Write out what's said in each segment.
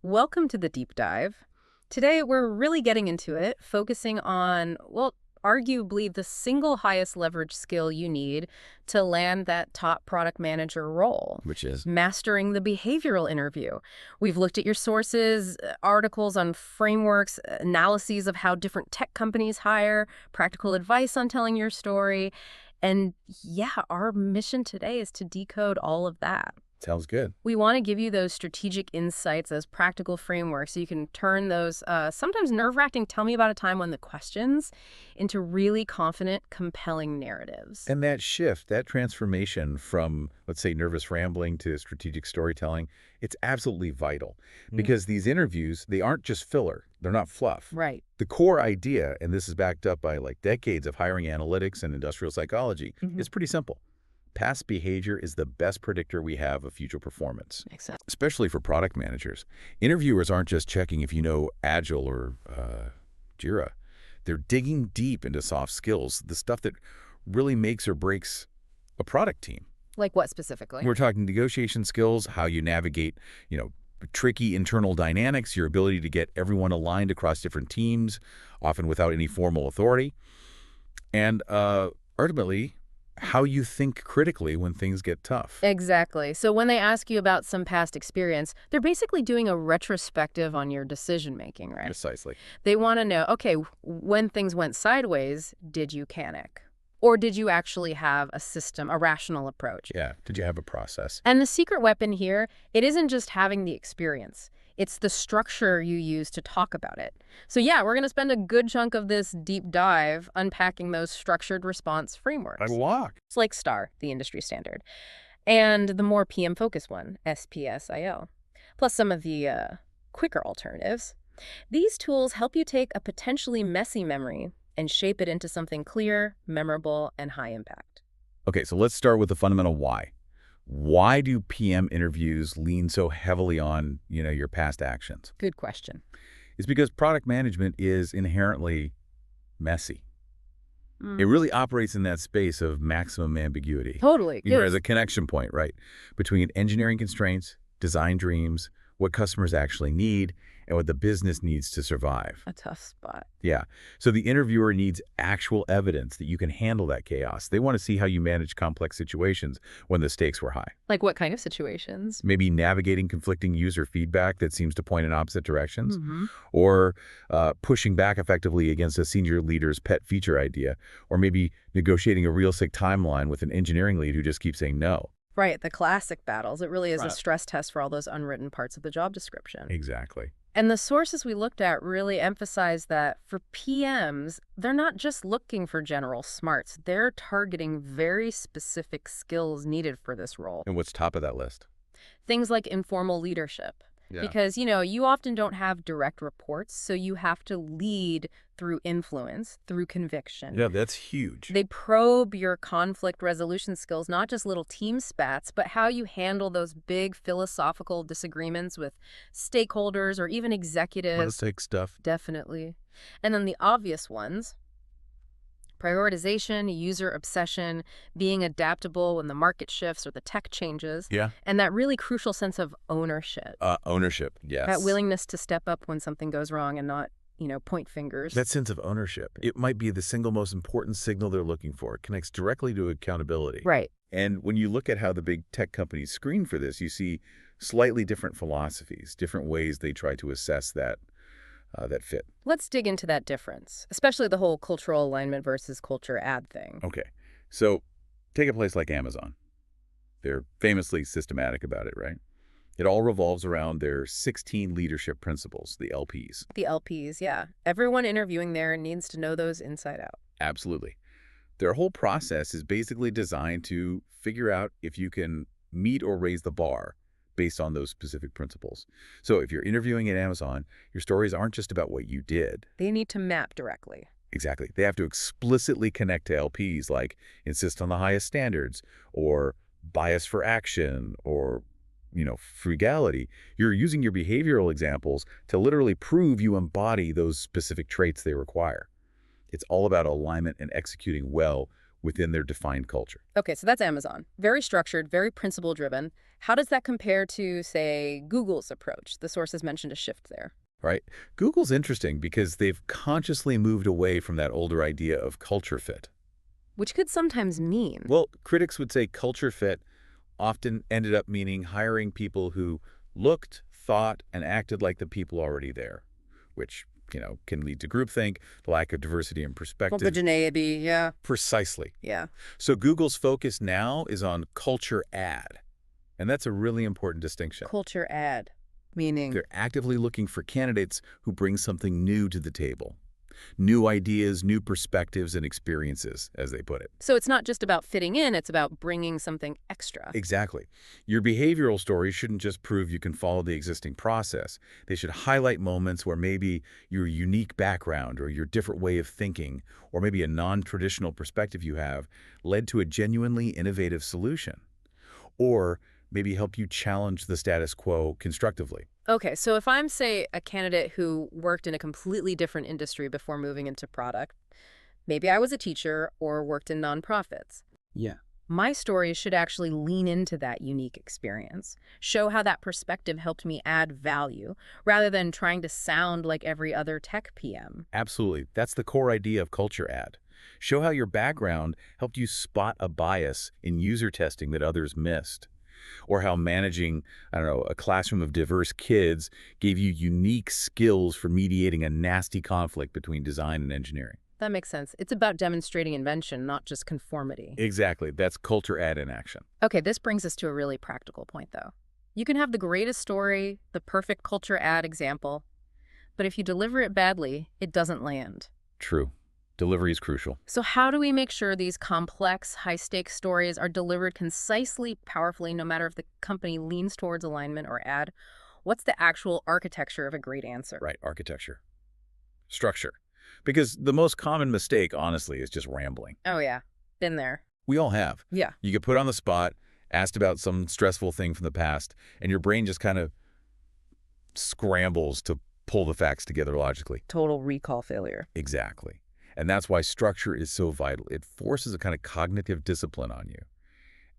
Welcome to the deep dive. Today, we're really getting into it, focusing on, well, arguably the single highest leverage skill you need to land that top product manager role. Which is, Mastering the behavioral interview. We've looked at your sources, articles on frameworks, analyses of how different tech companies hire, practical advice on telling your story. And yeah, our mission today is to decode all of that. sounds good. We want to give you those strategic insights, those practical frameworks, so you can turn those sometimes nerve-wracking tell me about a time when the questions into really confident, compelling narratives. And that shift, that transformation from, let's say, nervous rambling to strategic storytelling, it's absolutely vital. Because these interviews, they aren't just filler. They're not fluff. Right. The core idea, and this is backed up by like decades of hiring analytics and industrial psychology, is pretty simple. Past behavior is the best predictor we have of future performance, Makes sense. especially for product managers. Interviewers aren't just checking if you know Agile or Jira. They're digging deep into soft skills, the stuff that really makes or breaks a product team. Like what specifically? We're talking negotiation skills, how you navigate, tricky internal dynamics, your ability to get everyone aligned across different teams, often without any formal authority, and ultimately, how you think critically when things get tough. Exactly. So when they ask you about some past experience, they're basically doing a retrospective on your decision-making, right? Precisely. They want to know, okay, when things went sideways, did you panic? Or did you actually have a system, a rational approach? Yeah. Did you have a process? And the secret weapon here, it isn't just having the experience. It's the structure you use to talk about it. So yeah, we're going to spend a good chunk of this deep dive unpacking those structured response frameworks. Walk. It's like STAR, the industry standard, and the more PM-focused one, SPSIL, plus some of the quicker alternatives. These tools help you take a potentially messy memory and shape it into something clear, memorable, and high impact. Okay, so let's start with the fundamental why. Why do PM interviews lean so heavily on, your past actions? Good question. It's because product management is inherently messy. It really operates in that space of maximum ambiguity. Totally. As a connection point, right, between engineering constraints, design dreams, what customers actually need, and what the business needs to survive. A tough spot. Yeah. So the interviewer needs actual evidence that you can handle that chaos. They want to see how you manage complex situations when the stakes were high. Like what kind of situations? Maybe navigating conflicting user feedback that seems to point in opposite directions, or pushing back effectively against a senior leader's pet feature idea, or maybe negotiating a realistic timeline with an engineering lead who just keeps saying no. Right, the classic battles. It really is Right. a stress test for all those unwritten parts of the job description. Exactly. And the sources we looked at really emphasize that for PMs, they're not just looking for general smarts. They're targeting very specific skills needed for this role. And what's top of that list? Things like informal leadership. Yeah. Because, you often don't have direct reports, so you have to lead through influence, through conviction. Yeah, that's huge. They probe your conflict resolution skills, not just little team spats, but how you handle those big philosophical disagreements with stakeholders or even executives. Let's take stuff. Definitely. And then the obvious ones: prioritization, user obsession, being adaptable when the market shifts or the tech changes, Yeah. and that really crucial sense of ownership. Ownership, yes. That willingness to step up when something goes wrong and not, point fingers. That sense of ownership, it might be the single most important signal they're looking for. It connects directly to accountability. Right. And when you look at how the big tech companies screen for this, you see slightly different philosophies, different ways they try to assess that fit. Let's dig into that difference, especially the whole cultural alignment versus culture ad thing. Okay, so take a place like Amazon. They're famously systematic about it, right? It all revolves around their 16 leadership principles, the LPs. The LPs, yeah. Everyone interviewing there needs to know those inside out. Absolutely. Their whole process is basically designed to figure out if you can meet or raise the bar based on those specific principles. So if you're interviewing at Amazon, your stories aren't just about what you did. They need to map directly. Exactly. They have to explicitly connect to LPs, like insist on the highest standards, or bias for action, or frugality. You're using your behavioral examples to literally prove you embody those specific traits they require. It's all about alignment and executing well within their defined culture. Okay, so that's Amazon. Very structured, very principle-driven. How does that compare to, say, Google's approach? The sources mentioned a shift there. Right? Google's interesting because they've consciously moved away from that older idea of culture fit. Which could sometimes mean. Well, critics would say culture fit often ended up meaning hiring people who looked, thought, and acted like the people already there, which, can lead to groupthink, the lack of diversity and perspective. Homogeneity, yeah. Precisely. Yeah. So Google's focus now is on culture add, and that's a really important distinction. Culture add, meaning. They're actively looking for candidates who bring something new to the table. New ideas, new perspectives, and experiences, as they put it. So it's not just about fitting in, it's about bringing something extra. Exactly. Your behavioral stories shouldn't just prove you can follow the existing process. They should highlight moments where maybe your unique background or your different way of thinking or maybe a non-traditional perspective you have led to a genuinely innovative solution. Or maybe help you challenge the status quo constructively. Okay, so if I'm, say, a candidate who worked in a completely different industry before moving into product, maybe I was a teacher or worked in nonprofits. Yeah. My story should actually lean into that unique experience, show how that perspective helped me add value, rather than trying to sound like every other tech PM. Absolutely. That's the core idea of culture add. Show how your background helped you spot a bias in user testing that others missed. Or how managing, a classroom of diverse kids gave you unique skills for mediating a nasty conflict between design and engineering. That makes sense. It's about demonstrating invention, not just conformity. Exactly. That's culture add in action. Okay, this brings us to a really practical point, though. You can have the greatest story, the perfect culture add example, but if you deliver it badly, it doesn't land. True. Delivery is crucial. So how do we make sure these complex, high-stakes stories are delivered concisely, powerfully, no matter if the company leans towards alignment or ad? What's the actual architecture of a great answer? Right, architecture. Structure. Because the most common mistake, honestly, is just rambling. Oh, yeah. Been there. We all have. Yeah. You get put on the spot, asked about some stressful thing from the past, and your brain just kind of scrambles to pull the facts together logically. Total recall failure. Exactly. And that's why structure is so vital. It forces a kind of cognitive discipline on you.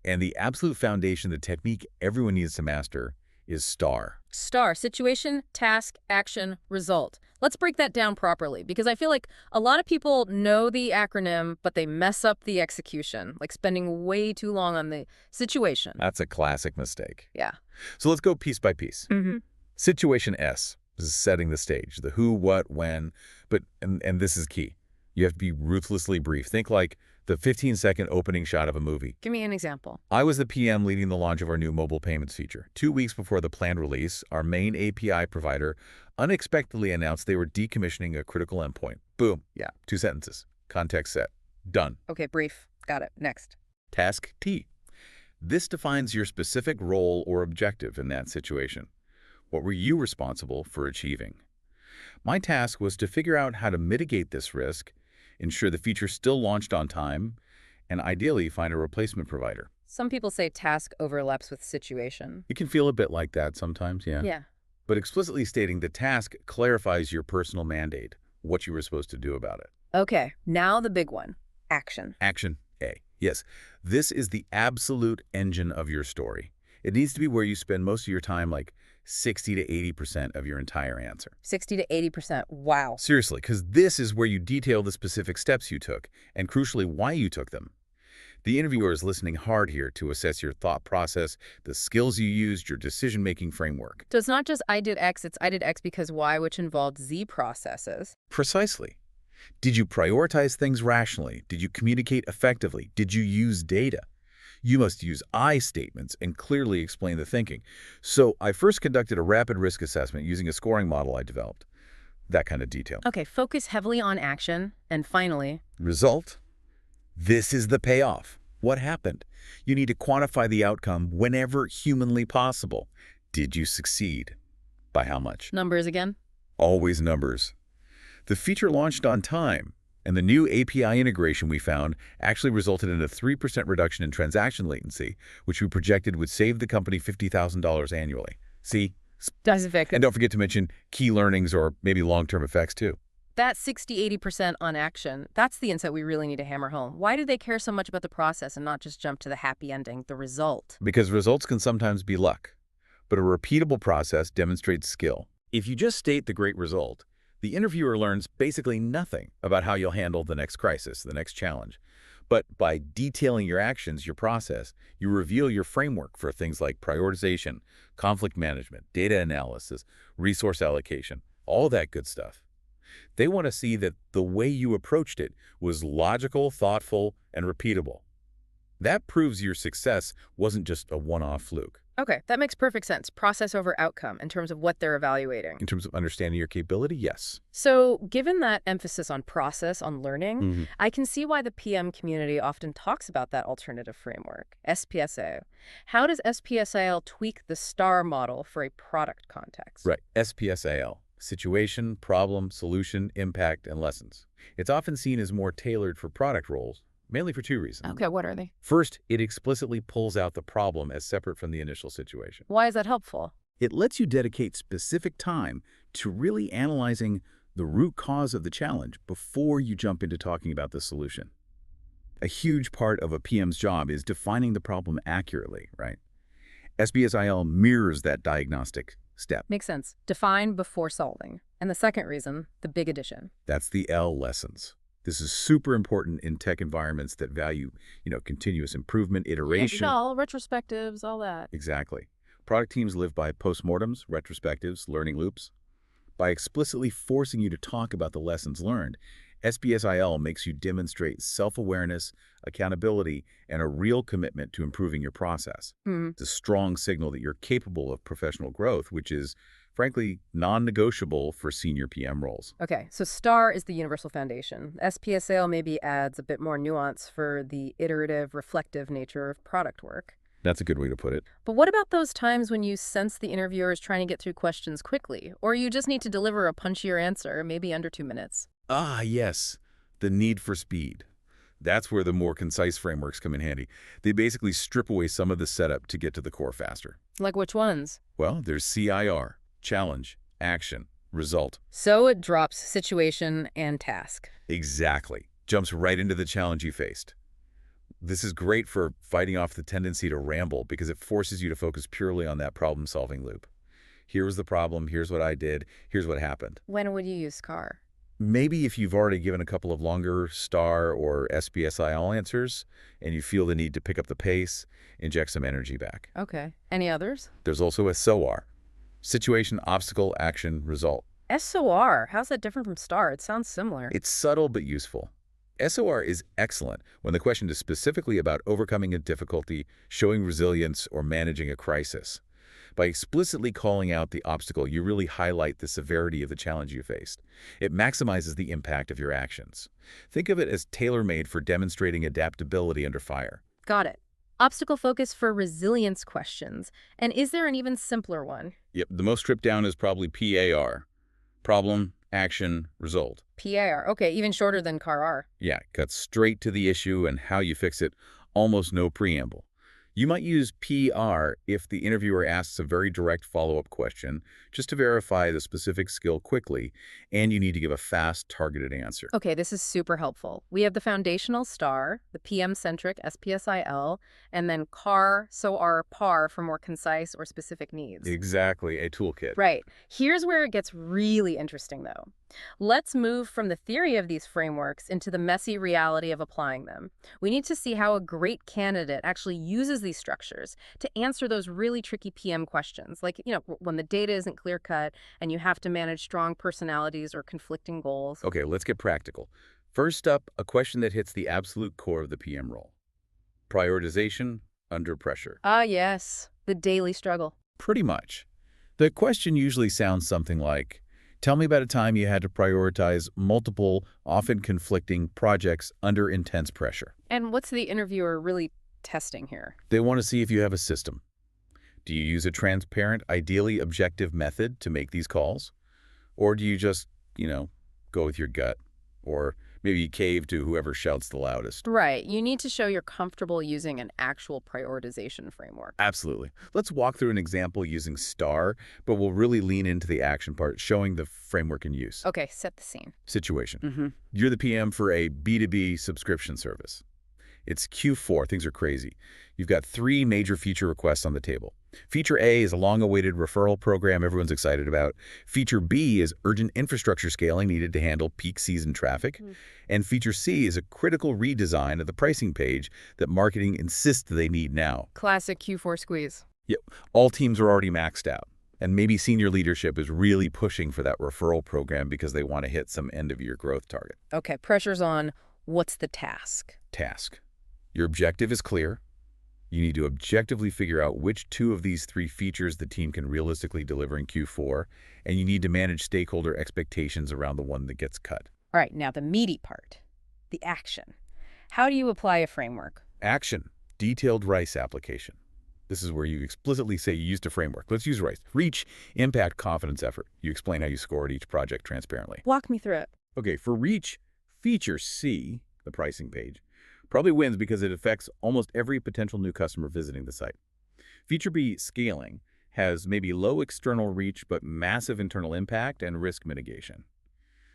And the absolute foundation, the technique everyone needs to master is STAR. STAR, situation, task, action, result. Let's break that down properly, because I feel like a lot of people know the acronym, but they mess up the execution, like spending way too long on the situation. That's a classic mistake. Yeah. So let's go piece by piece. Mm-hmm. Situation S is setting the stage, the who, what, when, and this is key. You have to be ruthlessly brief. Think like the 15-second opening shot of a movie. Give me an example. I was the PM leading the launch of our new mobile payments feature. 2 weeks before the planned release, our main API provider unexpectedly announced they were decommissioning a critical endpoint. Boom. Yeah, 2 sentences. Context set. Done. Okay, brief. Got it. Next. Task T. This defines your specific role or objective in that situation. What were you responsible for achieving? My task was to figure out how to mitigate this risk, ensure the feature still launched on time, and ideally find a replacement provider. Some people say task overlaps with situation. It can feel a bit like that sometimes, yeah. Yeah. But explicitly stating the task clarifies your personal mandate, what you were supposed to do about it. Okay, now the big one. Action. Action A. Yes, this is the absolute engine of your story. It needs to be where you spend most of your time, like 60 to 80% of your entire answer. 60 to 80%. Wow. Seriously, because this is where you detail the specific steps you took, and crucially, why you took them. The interviewer is listening hard here to assess your thought process, the skills you used, your decision-making framework. So it's not just I did X, it's I did X because Y, which involved Z processes. Precisely. Did you prioritize things rationally? Did you communicate effectively? Did you use data? You must use I statements and clearly explain the thinking. So I first conducted a rapid risk assessment using a scoring model I developed. That kind of detail. Okay, focus heavily on action. And finally, Result? This is the payoff. What happened? You need to quantify the outcome whenever humanly possible. Did you succeed? By how much? numbers again. Always numbers. The feature launched on time, and the new API integration we found actually resulted in a 3% reduction in transaction latency, which we projected would save the company $50,000 annually. See? Specific. And don't forget to mention key learnings or maybe long-term effects too. That 60–80% on action, that's the insight we really need to hammer home. Why do they care so much about the process and not just jump to the happy ending, the result? Because results can sometimes be luck, but a repeatable process demonstrates skill. If you just state the great result, the interviewer learns basically nothing about how you'll handle the next crisis, the next challenge. But by detailing your actions, your process, you reveal your framework for things like prioritization, conflict management, data analysis, resource allocation, all that good stuff. They want to see that the way you approached it was logical, thoughtful, and repeatable. That proves your success wasn't just a one-off fluke. Okay, that makes perfect sense. Process over outcome in terms of what they're evaluating. In terms of understanding your capability, yes. So, given that emphasis on process, on learning, Mm-hmm. I can see why the PM community often talks about that alternative framework, SPSAO. How does SPSAL tweak the STAR model for a product context? Right, SPSAL. Situation, problem, solution, impact, and lessons. It's often seen as more tailored for product roles, mainly for two reasons. Okay, what are they? First, it explicitly pulls out the problem as separate from the initial situation. Why is that helpful? It lets you dedicate specific time to really analyzing the root cause of the challenge before you jump into talking about the solution. A huge part of a PM's job is defining the problem accurately, right? SPSIL mirrors that diagnostic step. Makes sense. Define before solving. And the second reason, the big addition. That's the L, lessons. This is super important in tech environments that value, continuous improvement, iteration. All retrospectives, all that. Exactly. Product teams live by postmortems, retrospectives, learning loops. By explicitly forcing you to talk about the lessons learned, SPSIL makes you demonstrate self-awareness, accountability, and a real commitment to improving your process. It's a strong signal that you're capable of professional growth, which is, frankly, non-negotiable for senior PM roles. Okay, so STAR is the universal foundation. SPSAL maybe adds a bit more nuance for the iterative, reflective nature of product work. That's a good way to put it. But what about those times when you sense the interviewer is trying to get through questions quickly, or you just need to deliver a punchier answer, maybe under 2 minutes? Ah, yes, the need for speed. That's where the more concise frameworks come in handy. They basically strip away some of the setup to get to the core faster. Like which ones? Well, there's CIR, challenge, action, result. So it drops situation and task. Exactly. Jumps right into the challenge you faced. This is great for fighting off the tendency to ramble because it forces you to focus purely on that problem-solving loop. Here was the problem, here's what I did, here's what happened. When would you use SCAR? Maybe if you've already given a couple of longer STAR or SPSIL answers and you feel the need to pick up the pace, inject some energy back. Okay. Any others? There's also a SOAR, situation, obstacle, action, result. SOR. How's that different from STAR? It sounds similar. It's subtle but useful. SOR is excellent when the question is specifically about overcoming a difficulty, showing resilience, or managing a crisis. By explicitly calling out the obstacle, you really highlight the severity of the challenge you faced. It maximizes the impact of your actions. Think of it as tailor-made for demonstrating adaptability under fire. Got it. Obstacle focus for resilience questions. And is there an even simpler one? Yep, the most stripped down is probably PAR. Problem, action, result. PAR. Okay, even shorter than CAR-R. Yeah, cuts straight to the issue and how you fix it, almost no preamble. You might use PR if the interviewer asks a very direct follow-up question just to verify the specific skill quickly, and you need to give a fast, targeted answer. Okay, this is super helpful. We have the foundational STAR, the PM-centric SPSIL, and then CAR, SOAR, PAR for more concise or specific needs. Exactly, a toolkit. Right. Here's where it gets really interesting, though. Let's move from the theory of these frameworks into the messy reality of applying them. We need to see how a great candidate actually uses these structures to answer those really tricky PM questions, like, when the data isn't clear-cut and you have to manage strong personalities or conflicting goals. Okay, let's get practical. First up, a question that hits the absolute core of the PM role. Prioritization under pressure. Ah, yes, the daily struggle. Pretty much. The question usually sounds something like, tell me about a time you had to prioritize multiple, often conflicting projects under intense pressure. And what's the interviewer really testing here? They want to see if you have a system. Do you use a transparent, ideally objective method to make these calls? Or do you just, go with your gut? Or Maybe you cave to whoever shouts the loudest. Right. You need to show you're comfortable using an actual prioritization framework. Absolutely. Let's walk through an example using STAR, but we'll really lean into the action part, showing the framework in use. Okay, set the scene. Situation. You're the PM for a B2B subscription service. It's Q4. Things are crazy. You've got 3 major feature requests on the table. Feature A is a long-awaited referral program everyone's excited about. Feature B is urgent infrastructure scaling needed to handle peak season traffic. And Feature C is a critical redesign of the pricing page that marketing insists they need now. Classic Q4 squeeze. Yep. All teams are already maxed out. And maybe senior leadership is really pushing for that referral program because they want to hit some end-of-year growth target. Okay, pressure's on. What's the task? Task. Your objective is clear. You need to objectively figure out which 2 of these 3 features the team can realistically deliver in Q4, and you need to manage stakeholder expectations around the one that gets cut. All right, now the meaty part, the action. How do you apply a framework? Action. Detailed RICE application. This is where you explicitly say you used a framework. Let's use RICE. Reach, impact, confidence, effort. You explain how you scored each project transparently. Walk me through it. Okay, for Reach, Feature C, the pricing page, probably wins because it affects almost every potential new customer visiting the site. Feature B, scaling, has maybe low external reach but massive internal impact and risk mitigation.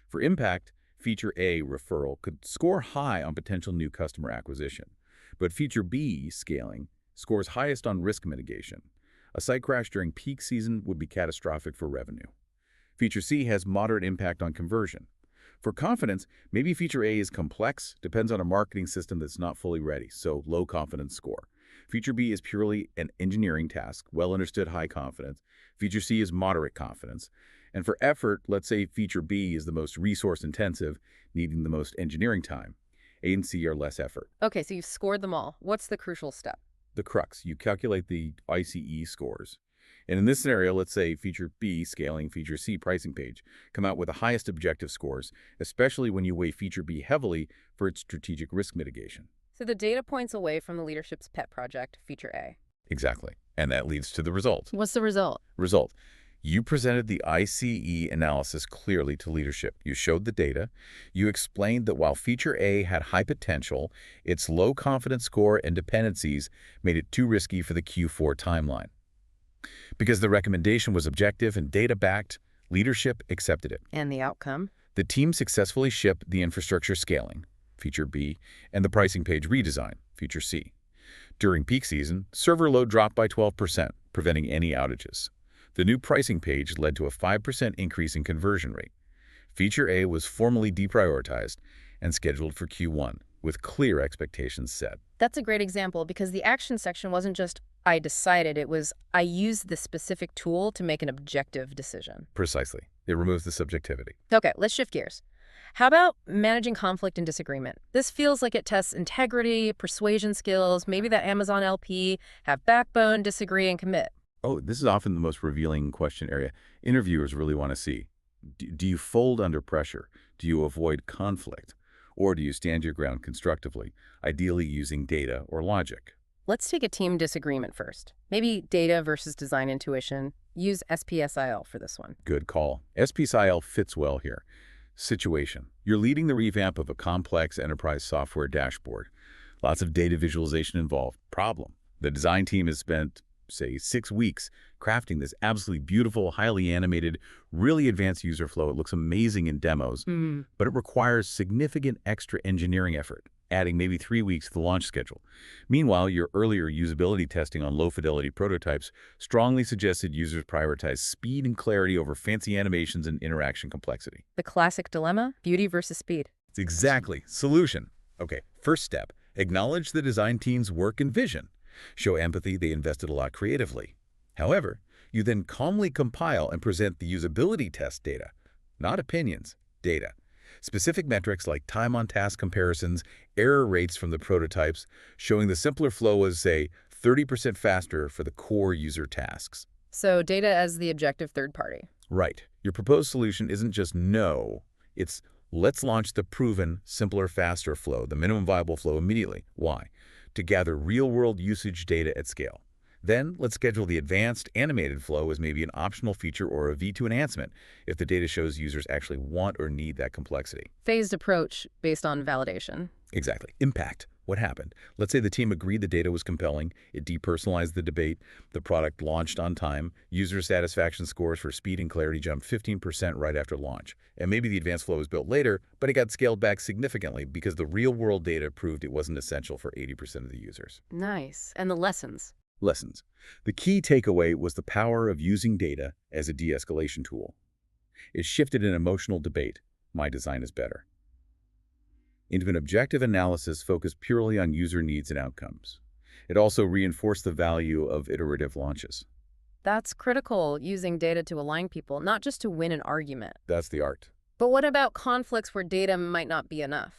For impact, Feature A, referral, could score high on potential new customer acquisition. But Feature B, scaling, scores highest on risk mitigation. A site crash during peak season would be catastrophic for revenue. Feature C has moderate impact on conversion. For confidence, maybe Feature A is complex, depends on a marketing system that's not fully ready, so low confidence score. Feature B is purely an engineering task, well understood high confidence. Feature C is moderate confidence. And for effort, let's say Feature B is the most resource intensive, needing the most engineering time. A and C are less effort. Okay, so you've scored them all. What's the crucial step? The crux, you calculate the ICE scores. And in this scenario, let's say Feature B, scaling, Feature C, pricing page, come out with the highest objective scores, especially when you weigh Feature B heavily for its strategic risk mitigation. So the data points away from the leadership's pet project, Feature A. Exactly. And that leads to the result. What's the result? Result. You presented the ICE analysis clearly to leadership. You showed the data. You explained that while Feature A had high potential, its low confidence score and dependencies made it too risky for the Q4 timeline. Because the recommendation was objective and data-backed, leadership accepted it. And the outcome? The team successfully shipped the infrastructure scaling, Feature B, and the pricing page redesign, Feature C. During peak season, server load dropped by 12%, preventing any outages. The new pricing page led to a 5% increase in conversion rate. Feature A was formally deprioritized and scheduled for Q1, with clear expectations set. That's a great example because the action section wasn't just, I decided, it was, I used this specific tool to make an objective decision. Precisely. It removes the subjectivity. Okay, let's shift gears. How about managing conflict and disagreement? This feels like it tests integrity, persuasion skills, maybe that Amazon LP, have backbone, disagree, and commit. Oh, this is often the most revealing question area interviewers really want to see. Do you fold under pressure? Do you avoid conflict? Or do you stand your ground constructively, ideally using data or logic? Let's take a team disagreement first. Maybe data versus design intuition. Use SPSIL for this one. Good call. SPSIL fits well here. Situation. You're leading the revamp of a complex enterprise software dashboard. Lots of data visualization involved. Problem. The design team has spent, say, 6 weeks crafting this absolutely beautiful, highly animated, really advanced user flow. It looks amazing in demos, but it requires significant extra engineering effort, adding maybe 3 weeks to the launch schedule. Meanwhile, your earlier usability testing on low-fidelity prototypes strongly suggested users prioritize speed and clarity over fancy animations and interaction complexity. The classic dilemma, beauty versus speed. It's exactly. Solution. Okay, first step, acknowledge the design team's work and vision. Show empathy, they invested a lot creatively. However, you then calmly compile and present the usability test data, not opinions, data. Specific metrics like time on task comparisons, error rates from the prototypes, showing the simpler flow was, say, 30% faster for the core user tasks. So data as the objective third party. Right. Your proposed solution isn't just no, it's let's launch the proven, simpler, faster flow, the minimum viable flow immediately. Why? To gather real-world usage data at scale. Then let's schedule the advanced animated flow as maybe an optional feature or a V2 enhancement if the data shows users actually want or need that complexity. Phased approach based on validation. Exactly. Impact. What happened? Let's say the team agreed the data was compelling, it depersonalized the debate, the product launched on time, user satisfaction scores for speed and clarity jumped 15% right after launch. And maybe the advanced flow was built later, but it got scaled back significantly because the real-world data proved it wasn't essential for 80% of the users. Nice. And the lessons? Lessons. The key takeaway was the power of using data as a de-escalation tool. It shifted an emotional debate, my design is better, into an objective analysis focused purely on user needs and outcomes. It also reinforced the value of iterative launches. That's critical, using data to align people, not just to win an argument. That's the art. But what about conflicts where data might not be enough?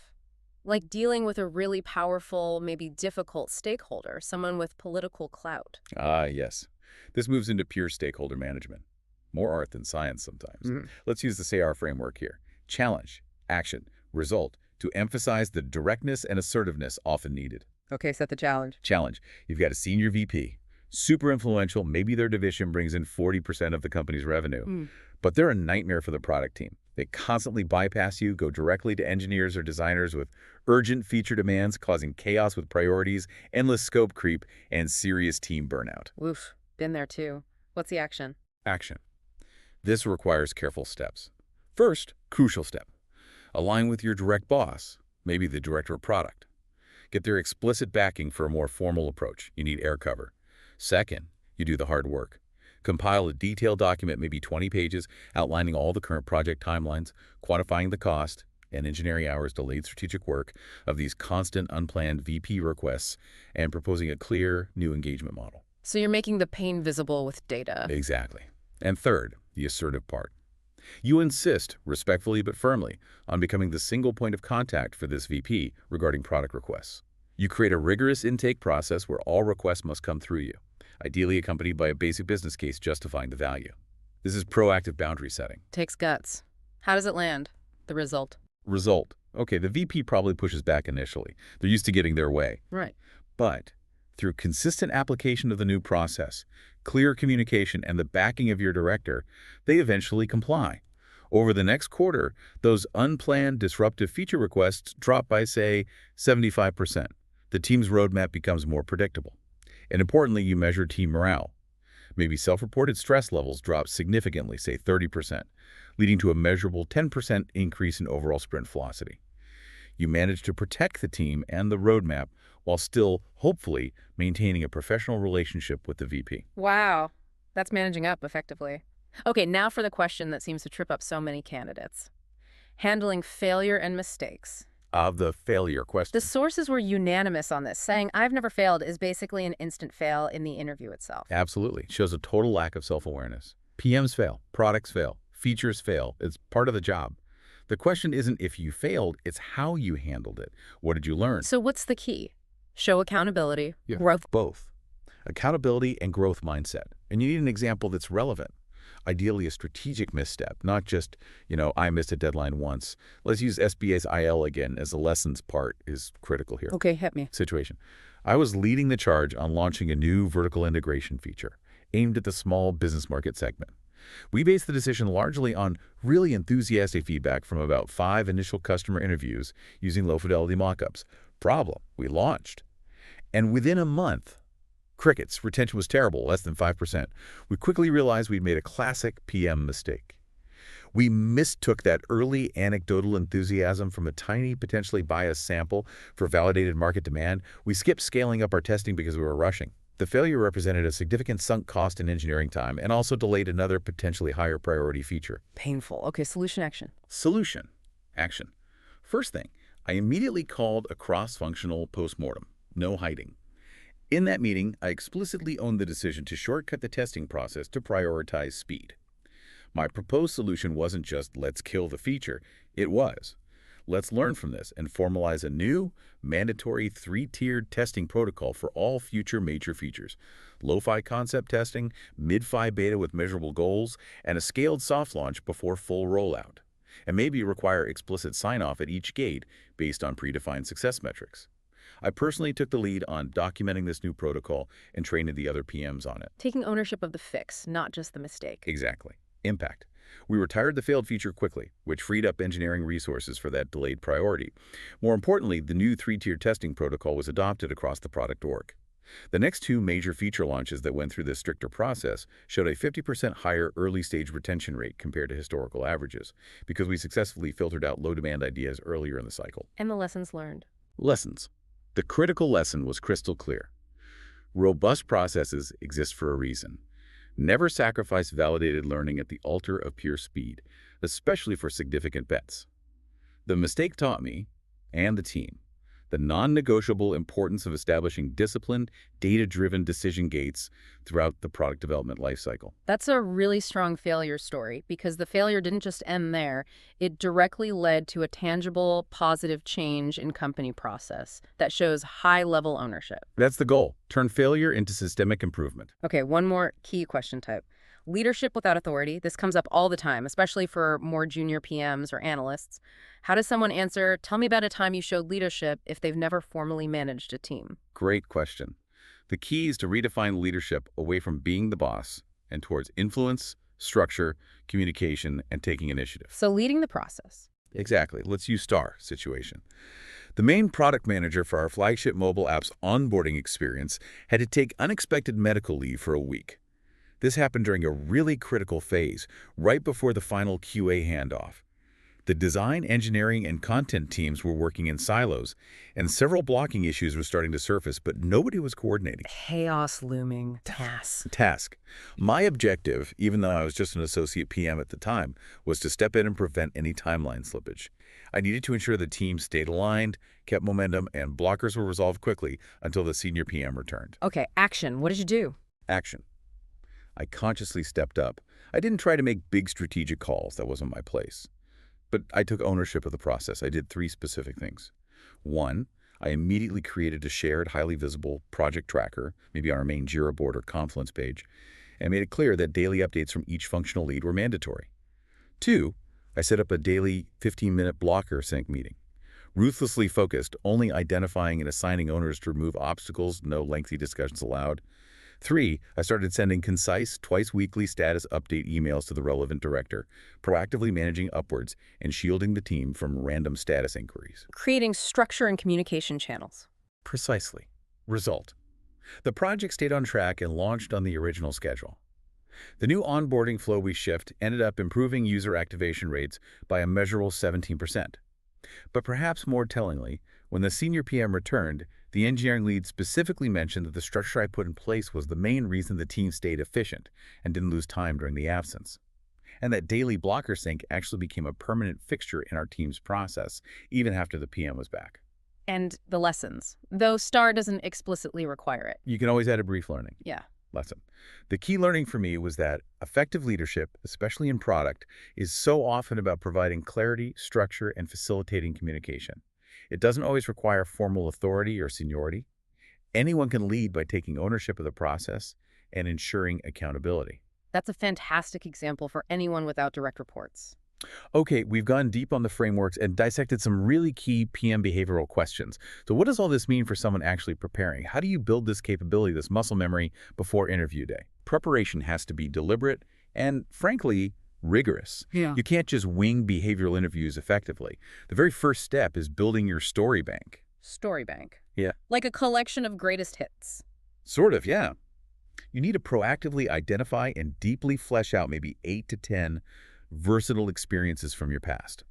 Like dealing with a really powerful, maybe difficult stakeholder, someone with political clout. Ah, yes. This moves into pure stakeholder management. More art than science sometimes. Let's use the SAR framework here. Challenge, action, result, to emphasize the directness and assertiveness often needed. Okay, set the challenge. Challenge. You've got a senior VP, super influential, maybe their division brings in 40% of the company's revenue, but they're a nightmare for the product team. They constantly bypass you, go directly to engineers or designers with urgent feature demands, causing chaos with priorities, endless scope creep, and serious team burnout. Oof, been there too. What's the action? Action. This requires careful steps. First, crucial step. Align with your direct boss, maybe the director of product. Get their explicit backing for a more formal approach. You need air cover. Second, you do the hard work. Compile a detailed document, maybe 20 pages, outlining all the current project timelines, quantifying the cost and engineering hours, delayed strategic work of these constant unplanned VP requests, and proposing a clear new engagement model. So you're making the pain visible with data. Exactly. And third, the assertive part. You insist, respectfully but firmly, on becoming the single point of contact for this VP regarding product requests. You create a rigorous intake process where all requests must come through you, ideally accompanied by a basic business case justifying the value. This is proactive boundary setting. Takes guts. How does it land? The result. Result. Okay, the VP probably pushes back initially. They're used to getting their way. Right. But through consistent application of the new process, clear communication, and the backing of your director, they eventually comply. Over the next quarter, those unplanned disruptive feature requests drop by, say, 75%. The team's roadmap becomes more predictable. And importantly, you measure team morale. Maybe self-reported stress levels drop significantly, say 30%, leading to a measurable 10% increase in overall sprint velocity. You manage to protect the team and the roadmap while still, hopefully, maintaining a professional relationship with the VP. Wow. That's managing up effectively. Okay, now for the question that seems to trip up so many candidates. Handling failure and mistakes. Of the failure question. The sources were unanimous on this, saying I've never failed is basically an instant fail in the interview itself. Absolutely. Shows a total lack of self-awareness. PMs fail, products fail, features fail. It's part of the job. The question isn't if you failed, it's how you handled it. What did you learn? So what's the key? Show accountability, growth. Both. Accountability and growth mindset. And you need an example that's relevant. Ideally a strategic misstep, not just, I missed a deadline once. Let's use SBA's IL again, as the lessons part is critical here. Okay, hit me. Situation. I was leading the charge on launching a new vertical integration feature aimed at the small business market segment. We based the decision largely on really enthusiastic feedback from about 5 initial customer interviews using low-fidelity mockups. Problem, we launched. And within a month, crickets, retention was terrible, less than 5%. We quickly realized we'd made a classic PM mistake. We mistook that early anecdotal enthusiasm from a tiny, potentially biased sample for validated market demand. We skipped scaling up our testing because we were rushing. The failure represented a significant sunk cost in engineering time and also delayed another potentially higher priority feature. Painful. Okay, solution action. Solution. Action. First thing, I immediately called a cross-functional postmortem. No hiding. In that meeting, I explicitly owned the decision to shortcut the testing process to prioritize speed. My proposed solution wasn't just let's kill the feature, it was let's learn from this and formalize a new, mandatory 3-tiered testing protocol for all future major features. Lo-fi concept testing, mid-fi beta with measurable goals, and a scaled soft launch before full rollout. And maybe require explicit sign-off at each gate based on predefined success metrics. I personally took the lead on documenting this new protocol and training the other PMs on it. Taking ownership of the fix, not just the mistake. Exactly. Impact. We retired the failed feature quickly, which freed up engineering resources for that delayed priority. More importantly, the new three-tier testing protocol was adopted across the product org. The next two major feature launches that went through this stricter process showed a 50% higher early-stage retention rate compared to historical averages, because we successfully filtered out low-demand ideas earlier in the cycle. And the lessons learned. Lessons. The critical lesson was crystal clear. Robust processes exist for a reason. Never sacrifice validated learning at the altar of pure speed, especially for significant bets. The mistake taught me, and the team, the non-negotiable importance of establishing disciplined, data-driven decision gates throughout the product development lifecycle. That's a really strong failure story because the failure didn't just end there. It directly led to a tangible, positive change in company process that shows high-level ownership. That's the goal. Turn failure into systemic improvement. Okay, one more key question type. Leadership without authority. This comes up all the time, especially for more junior PMs or analysts. How does someone answer, tell me about a time you showed leadership if they've never formally managed a team? Great question. The key is to redefine leadership away from being the boss and towards influence, structure, communication, and taking initiative. So leading the process. Exactly. Let's use STAR situation. The main product manager for our flagship mobile app's onboarding experience had to take unexpected medical leave for a week. This happened during a really critical phase, right before the final QA handoff. The design, engineering, and content teams were working in silos, and several blocking issues were starting to surface, but nobody was coordinating. Chaos looming. Task. My objective, even though I was just an associate PM at the time, was to step in and prevent any timeline slippage. I needed to ensure the team stayed aligned, kept momentum, and blockers were resolved quickly until the senior PM returned. Okay, action. What did you do? Action. I consciously stepped up. I didn't try to make big strategic calls. That wasn't my place. But I took ownership of the process. I did 3 specific things. 1, I immediately created a shared, highly visible project tracker, maybe on our main Jira board or Confluence page, and made it clear that daily updates from each functional lead were mandatory. 2, I set up a daily 15-minute blocker sync meeting. Ruthlessly focused, only identifying and assigning owners to remove obstacles, no lengthy discussions allowed. 3, I started sending concise, twice-weekly status update emails to the relevant director, proactively managing upwards and shielding the team from random status inquiries. Creating structure and communication channels. Precisely. Result. The project stayed on track and launched on the original schedule. The new onboarding flow we shipped ended up improving user activation rates by a measurable 17%. But perhaps more tellingly, when the senior PM returned, the engineering lead specifically mentioned that the structure I put in place was the main reason the team stayed efficient and didn't lose time during the absence. And that daily blocker sync actually became a permanent fixture in our team's process, even after the PM was back. And the lessons, though STAR doesn't explicitly require it. You can always add a brief learning. Yeah. Lesson. The key learning for me was that effective leadership, especially in product, is so often about providing clarity, structure, and facilitating communication. It doesn't always require formal authority or seniority. Anyone can lead by taking ownership of the process and ensuring accountability. That's a fantastic example for anyone without direct reports. Okay, we've gone deep on the frameworks and dissected some really key PM behavioral questions. So what does all this mean for someone actually preparing? How do you build this capability, this muscle memory, before interview day? Preparation has to be deliberate and, frankly, rigorous. Yeah. You can't just wing behavioral interviews effectively. The very first step is building your story bank. Story bank. Yeah. Like a collection of greatest hits. Sort of, yeah. You need to proactively identify and deeply flesh out maybe 8 to 10 versatile experiences from your past.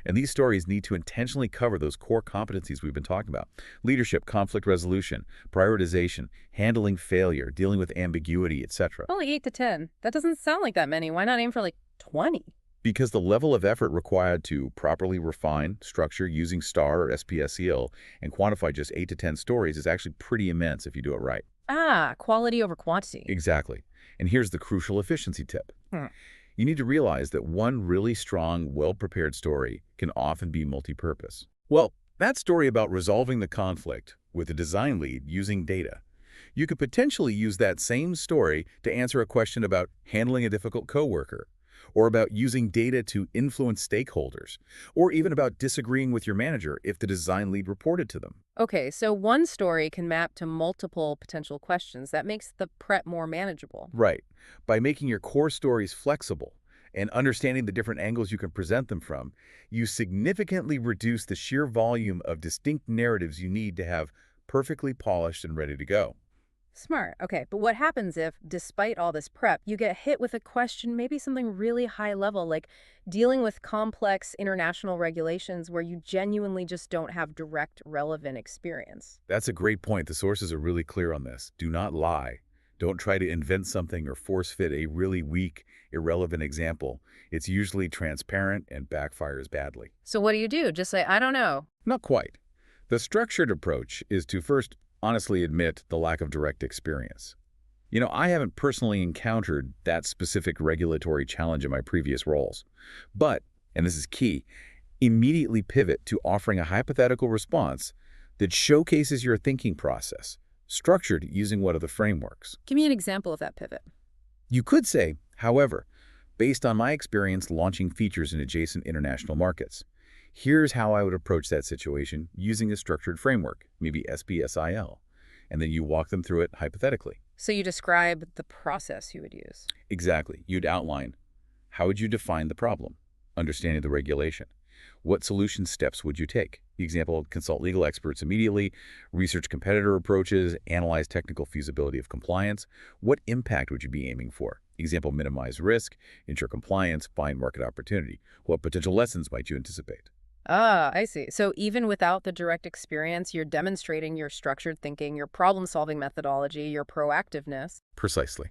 And these stories need to intentionally cover those core competencies we've been talking about. Leadership, conflict resolution, prioritization, handling failure, dealing with ambiguity, etc. Only 8 to 10. That doesn't sound like that many. Why not aim for like 20? Because the level of effort required to properly refine, structure using STAR or SPSEL and quantify just 8 to 10 stories is actually pretty immense if you do it right. Ah, quality over quantity. Exactly. And here's the crucial efficiency tip. You need to realize that one really strong, well-prepared story can often be multi-purpose. Well, that story about resolving the conflict with a design lead using data. You could potentially use that same story to answer a question about handling a difficult coworker, or about using data to influence stakeholders, or even about disagreeing with your manager if the design lead reported to them. Okay, so one story can map to multiple potential questions. That makes the prep more manageable. Right. By making your core stories flexible and understanding the different angles you can present them from, you significantly reduce the sheer volume of distinct narratives you need to have perfectly polished and ready to go. Smart. Okay, but what happens if, despite all this prep, you get hit with a question, maybe something really high level, like dealing with complex international regulations where you genuinely just don't have direct relevant experience? That's a great point. The sources are really clear on this. Do not lie. Don't try to invent something or force fit a really weak, irrelevant example. It's usually transparent and backfires badly. So what do you do? Just say, I don't know. Not quite. The structured approach is to first honestly admit the lack of direct experience. I haven't personally encountered that specific regulatory challenge in my previous roles. But, and this is key, immediately pivot to offering a hypothetical response that showcases your thinking process, structured using one of the frameworks. Give me an example of that pivot. You could say, however, based on my experience launching features in adjacent international markets, here's how I would approach that situation using a structured framework, maybe SBSIL, and then you walk them through it hypothetically. So you describe the process you would use. Exactly. You'd outline, how would you define the problem? Understanding the regulation. What solution steps would you take? The example, consult legal experts immediately, research competitor approaches, analyze technical feasibility of compliance. What impact would you be aiming for? Example, minimize risk, ensure compliance, find market opportunity. What potential lessons might you anticipate? Ah, I see. So even without the direct experience, you're demonstrating your structured thinking, your problem-solving methodology, your proactiveness. Precisely.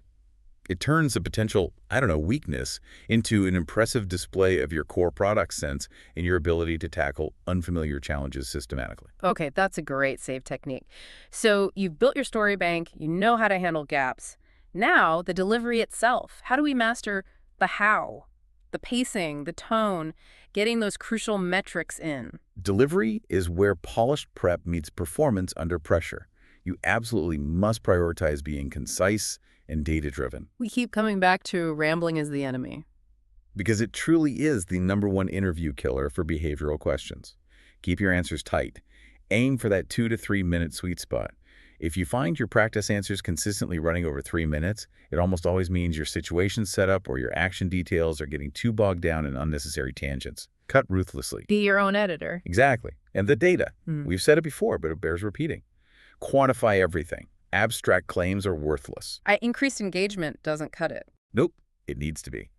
It turns a potential, weakness into an impressive display of your core product sense and your ability to tackle unfamiliar challenges systematically. Okay, that's a great save technique. So you've built your story bank, you know how to handle gaps. Now, the delivery itself. How do we master the how? The pacing, the tone, getting those crucial metrics in. Delivery is where polished prep meets performance under pressure. You absolutely must prioritize being concise and data-driven, We keep coming back to rambling is the enemy. because it truly is the #1 interview killer for behavioral questions. Keep your answers tight. Aim for that 2 to 3 minute sweet spot. If you find your practice answers consistently running over 3 minutes, it almost always means your situation setup or your action details are getting too bogged down in unnecessary tangents. Cut ruthlessly. Be your own editor. Exactly. And the data. Hmm. We've said it before, but it bears repeating. Quantify everything. Abstract claims are worthless. Increased engagement doesn't cut it. Nope, it needs to be.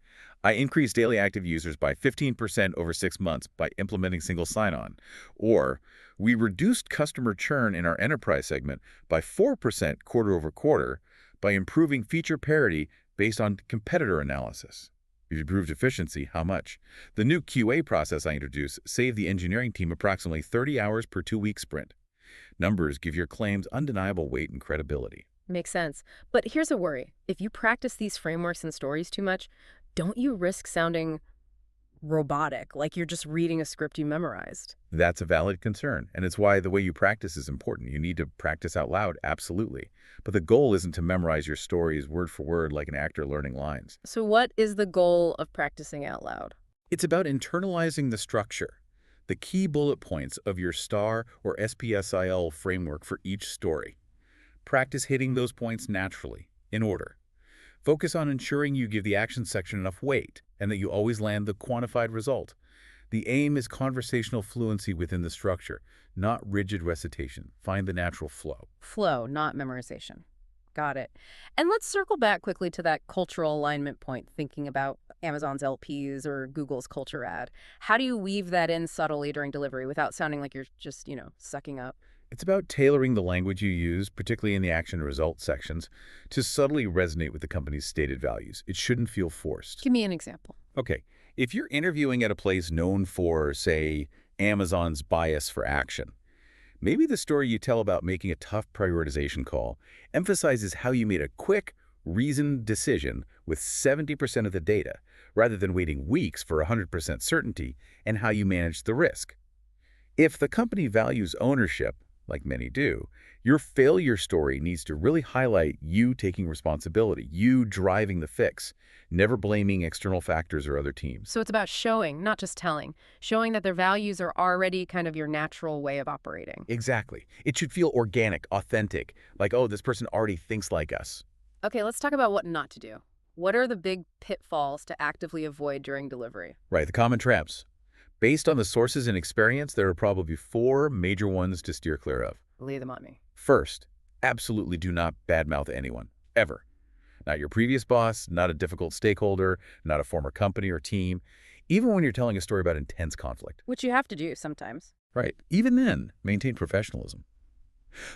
I increased daily active users by 15% over 6 months by implementing single sign-on. Or, we reduced customer churn in our enterprise segment by 4% quarter over quarter by improving feature parity based on competitor analysis. We've improved efficiency, how much? The new QA process I introduced saved the engineering team approximately 30 hours per 2-week sprint. Numbers give your claims undeniable weight and credibility. Makes sense. But here's a worry. If you practice these frameworks and stories too much, don't you risk sounding robotic, like you're just reading a script you memorized? That's a valid concern, and it's why the way you practice is important. You need to practice out loud, absolutely. But the goal isn't to memorize your stories word for word like an actor learning lines. So what is the goal of practicing out loud? It's about internalizing the structure, the key bullet points of your STAR or SPSIL framework for each story. Practice hitting those points naturally, in order. Focus on ensuring you give the action section enough weight and that you always land the quantified result. The aim is conversational fluency within the structure, not rigid recitation. Find the natural flow. Flow, not memorization. Got it. And let's circle back quickly to that cultural alignment point, thinking about Amazon's LPs or Google's culture ad. How do you weave that in subtly during delivery without sounding like you're just, sucking up? It's about tailoring the language you use, particularly in the action and result sections, to subtly resonate with the company's stated values. It shouldn't feel forced. Give me an example. Okay, if you're interviewing at a place known for, say, Amazon's bias for action, maybe the story you tell about making a tough prioritization call emphasizes how you made a quick, reasoned decision with 70% of the data, rather than waiting weeks for 100% certainty, and how you managed the risk. If the company values ownership, like many do, your failure story needs to really highlight you taking responsibility, you driving the fix, never blaming external factors or other teams. So it's about showing, not just telling, showing that their values are already kind of your natural way of operating. Exactly. It should feel organic, authentic, like, oh, this person already thinks like us. Okay, let's talk about what not to do. What are the big pitfalls to actively avoid during delivery? Right, the common traps. Based on the sources and experience, there are probably 4 major ones to steer clear of. Lay them on me. First, absolutely do not badmouth anyone, ever. Not your previous boss, not a difficult stakeholder, not a former company or team, even when you're telling a story about intense conflict. Which you have to do sometimes. Right. Even then, maintain professionalism.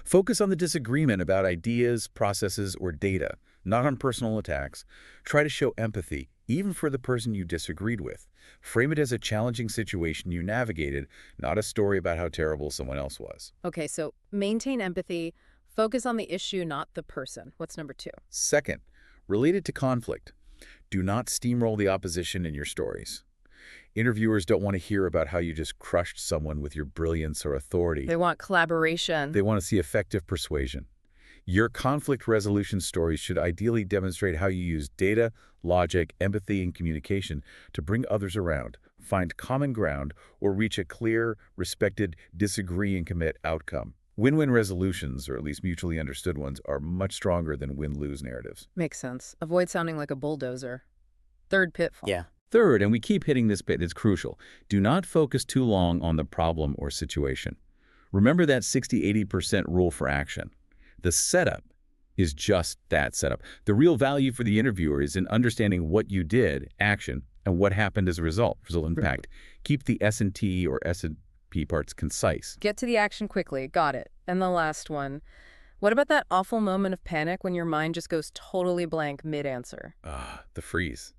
Focus on the disagreement about ideas, processes, or data, not on personal attacks. Try to show empathy, even for the person you disagreed with. Frame it as a challenging situation you navigated, not a story about how terrible someone else was. Okay, so maintain empathy, focus on the issue, not the person. What's number 2? Second, related to conflict, do not steamroll the opposition in your stories. Interviewers don't want to hear about how you just crushed someone with your brilliance or authority. They want collaboration. They want to see effective persuasion. Your conflict resolution stories should ideally demonstrate how you use data, logic, empathy, and communication to bring others around, find common ground, or reach a clear, respected, disagree and commit outcome. Win-win resolutions, or at least mutually understood ones, are much stronger than win-lose narratives. Makes sense. Avoid sounding like a bulldozer. Third pitfall. Yeah. Third, and we keep hitting this bit, it's crucial, do not focus too long on the problem or situation. Remember that 60-80% rule for action. The setup is just that setup. The real value for the interviewer is in understanding what you did, action, and what happened as a result impact. Keep the S&T or S&P parts concise. Get to the action quickly. Got it. And the last one. What about that awful moment of panic when your mind just goes totally blank mid-answer? The freeze.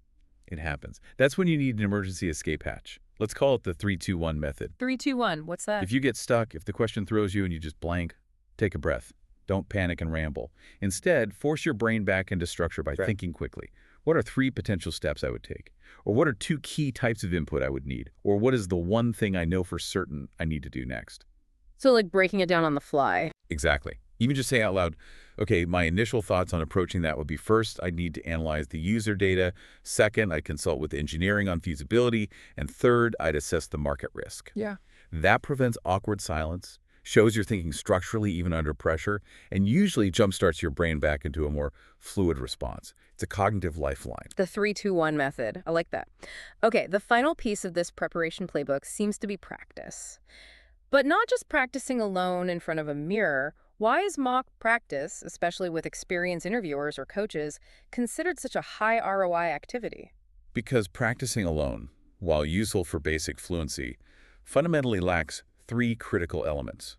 It happens. That's when you need an emergency escape hatch. Let's call it the 3-2-1 method. 3, 2, 1. What's that? If you get stuck, if the question throws you and you just blank, take a breath. Don't panic and ramble. Instead, force your brain back into structure by thinking quickly. What are 3 potential steps I would take? Or what are 2 key types of input I would need? Or what is the one thing I know for certain I need to do next? So like breaking it down on the fly. Exactly. Even just say out loud, okay, my initial thoughts on approaching that would be first, I'd need to analyze the user data. Second, I'd consult with engineering on feasibility. And third, I'd assess the market risk. Yeah. That prevents awkward silence, shows you're thinking structurally even under pressure, and usually jumpstarts your brain back into a more fluid response. It's a cognitive lifeline. The 3, 2, 1 method. I like that. Okay, the final piece of this preparation playbook seems to be practice. But not just practicing alone in front of a mirror. Why is mock practice, especially with experienced interviewers or coaches, considered such a high ROI activity? Because practicing alone, while useful for basic fluency, fundamentally lacks 3 critical elements: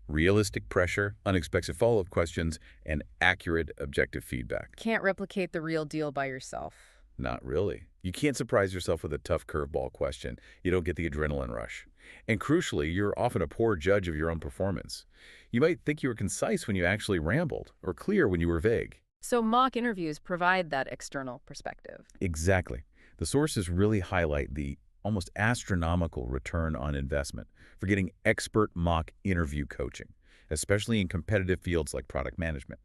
realistic pressure, unexpected follow-up questions, and accurate objective feedback. Can't replicate the real deal by yourself. Not really. You can't surprise yourself with a tough curveball question. You don't get the adrenaline rush. And crucially, you're often a poor judge of your own performance. You might think you were concise when you actually rambled, or clear when you were vague. So mock interviews provide that external perspective. Exactly. The sources really highlight the almost astronomical return on investment for getting expert mock interview coaching, especially in competitive fields like product management.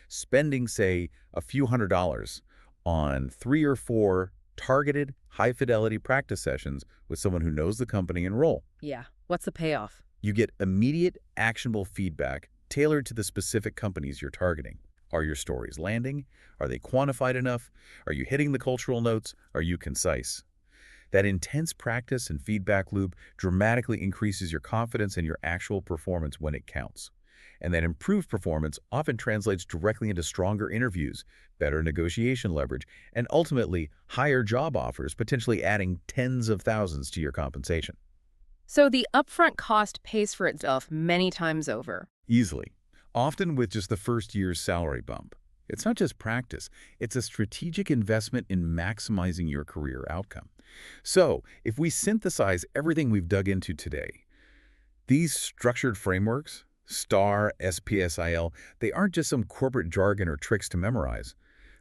Spending, say, a few $100s on 3 or 4 targeted, high-fidelity practice sessions with someone who knows the company and role. Yeah. What's the payoff? You get immediate, actionable feedback tailored to the specific companies you're targeting. Are your stories landing? Are they quantified enough? Are you hitting the cultural notes? Are you concise? That intense practice and feedback loop dramatically increases your confidence in your actual performance when it counts. And that improved performance often translates directly into stronger interviews, better negotiation leverage, and ultimately higher job offers, potentially adding tens of thousands to your compensation. So the upfront cost pays for itself many times over. Easily, often with just the first year's salary bump. It's not just practice, it's a strategic investment in maximizing your career outcome. So, if we synthesize everything we've dug into today, these structured frameworks, STAR, SPSIL, they aren't just some corporate jargon or tricks to memorize.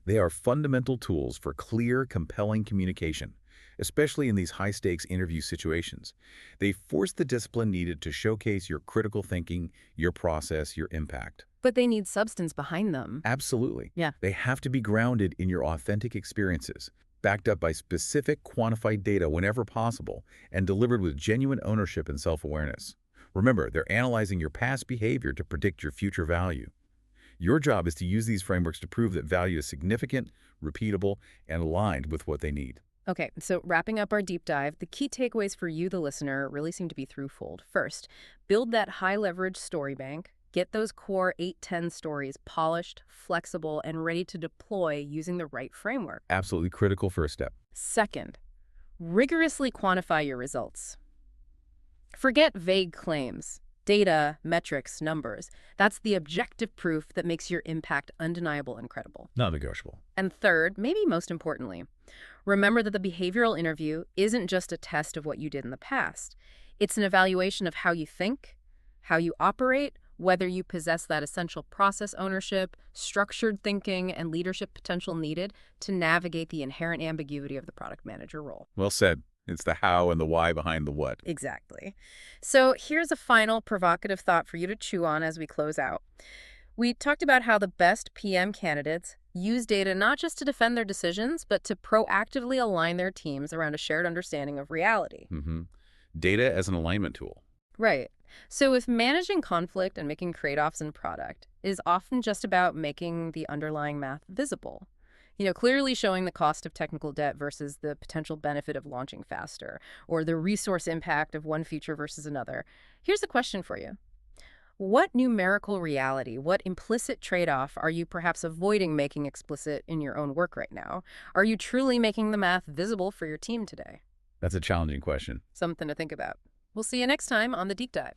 They are fundamental tools for clear, compelling communication, especially in these high-stakes interview situations. They force the discipline needed to showcase your critical thinking, your process, your impact. But they need substance behind them. Absolutely. Yeah. They have to be grounded in your authentic experiences, backed up by specific quantified data whenever possible, and delivered with genuine ownership and self-awareness. Remember, they're analyzing your past behavior to predict your future value. Your job is to use these frameworks to prove that value is significant, repeatable, and aligned with what they need. Okay, so wrapping up our deep dive, the key takeaways for you, the listener, really seem to be threefold. First, build that high-leverage story bank. Get those core 8-10 stories polished, flexible, and ready to deploy using the right framework. Absolutely critical first step. Second, rigorously quantify your results. Forget vague claims. Data, metrics, numbers. That's the objective proof that makes your impact undeniable and credible. Non-negotiable. And third, maybe most importantly, remember that the behavioral interview isn't just a test of what you did in the past. It's an evaluation of how you think, how you operate, whether you possess that essential process ownership, structured thinking, and leadership potential needed to navigate the inherent ambiguity of the product manager role. Well said. It's the how and the why behind the what. Exactly. So here's a final provocative thought for you to chew on as we close out. We talked about how the best PM candidates use data not just to defend their decisions, but to proactively align their teams around a shared understanding of reality. Data as an alignment tool. Right. So if managing conflict and making trade-offs in product is often just about making the underlying math visible, clearly showing the cost of technical debt versus the potential benefit of launching faster, or the resource impact of one feature versus another, here's a question for you. What numerical reality, what implicit trade-off are you perhaps avoiding making explicit in your own work right now? Are you truly making the math visible for your team today? That's a challenging question. Something to think about. We'll see you next time on The Deep Dive.